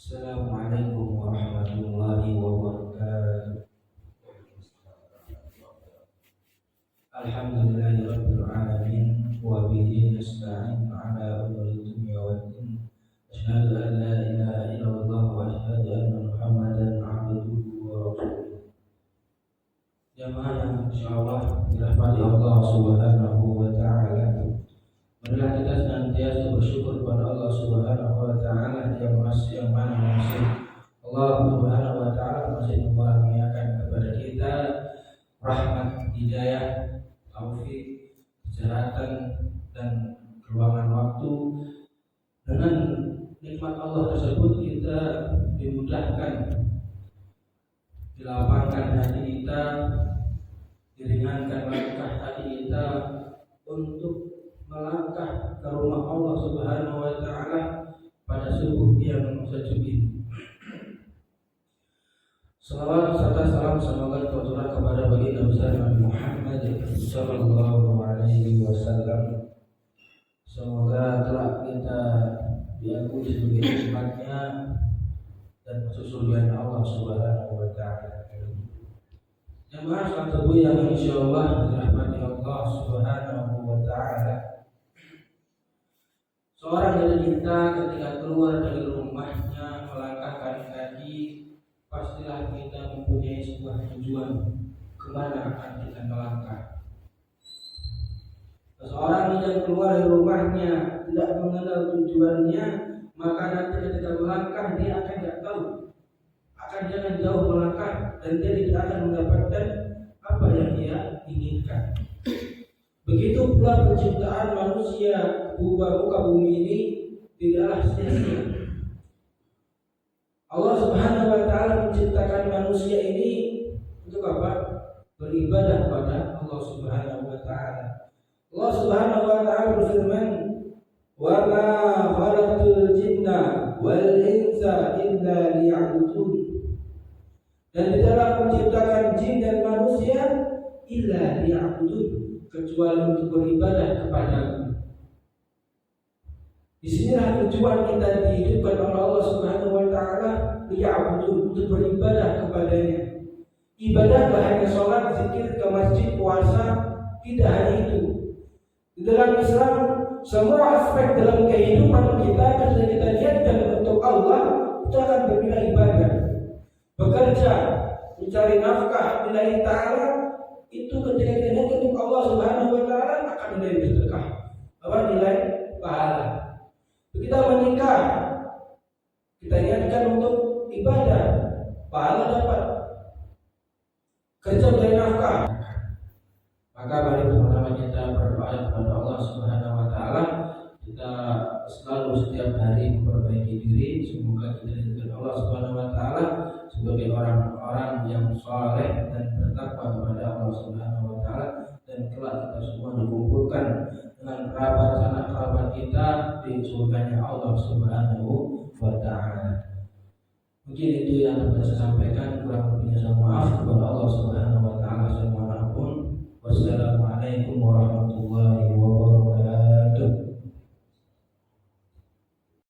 Assalamualaikum warahmatullahi wabarakatuh. Alhamdulillahirabbil alamin wa bihi nasta'in 'ala umuri dunya waddin. Asyhadu an la ilaha illallah wa asyhadu anna Muhammadan 'abduhu wa rasuluh. Jamaah yang insyaallah dirahmati Allah Subhanahu wa taala. Marilah kita senantiasa bersyukur kepada Allah Subhanahu wa taala yang mana masih Allah Subhanahu wa taala masih mengaruniakan kepada kita rahmat, hidayah, taufik, kesehatan dan keluangan waktu. Dengan nikmat Allah tersebut kita dimudahkan, dilapangkan hati kita, diringankan langkah hati kita untuk melangkah ke rumah Allah Subhanahu wa taala pada subuh yang sejuk ini. Salawat serta salam semoga tercurah kepada baginda besar Nabi Muhammad sallallahu alaihi wasallam. Semoga telah kita diakui sebagai umatnya dan masuk surga Allah Subhanahu wa taala. Jemaah salat subuh yang insyaallah dirahmati Allah Subhanahu wa taala. Seorang dari kita ketika keluar dari rumahnya melangkahkan kaki, pastilah kita mempunyai sebuah tujuan kemana akan kita melangkah. Seseorang yang keluar dari rumahnya tidak mengenal tujuannya, maka nanti ketika melangkah dia akan tidak tahu, akan jangan jauh melangkah dan dia tidak akan mendapatkan apa yang dia inginkan. Begitu pula penciptaan manusia muka bumi ini tidaklah sia-sia. Allah Subhanahu wa taala menciptakan manusia ini untuk apa? Beribadah kepada Allah Subhanahu wa taala. Allah Subhanahu wa taala berfirman, "Wa ma khalaqtul jinna wal insa illa liya'budun." Dan tidaklah menciptakan jin dan manusia illa liya'budun, kecuali untuk beribadah kepadamu. Di sinilah tujuan kita dihidupkan oleh Allah Subhanahu wa taala, liya'budun, untuk beribadah kepadanya. Ibadah tak hanya sholat, zikir, ke masjid, puasa, tidak hanya itu. Di dalam Islam, semua aspek dalam kehidupan kita ketika kita niatkan untuk Allah, itu akan berbeda ibadah. Bekerja, mencari nafkah lillahi ta'ala, itu ketika kita niatkan untuk Allah Subhanahu wa taala akan menjadi sedekah, nilai pahala. Kita menikah, kita niatkan untuk ibadah, pahala dapat. Kerja mencari nafkah, maka mari bersama kita berdoa kepada Allah Subhanahu wa taala. Kita selalu setiap hari memperbaiki diri, semoga kita dijadikan Allah Subhanahu wa taala sebagai orang-orang yang saleh dan bertakwa kepada Allah Subhanahu wa taala, dan kelak kita semua dikumpulkan dengan kerabat sanak kerabat kita di surganya Allah Subhanahu wa taala. Mungkin itu yang dapat saya sampaikan, kurang lebihnya saya maaf kepada Allah Subhanahu wa taala. Wassalamualaikum warahmatullahi wabarakatuh.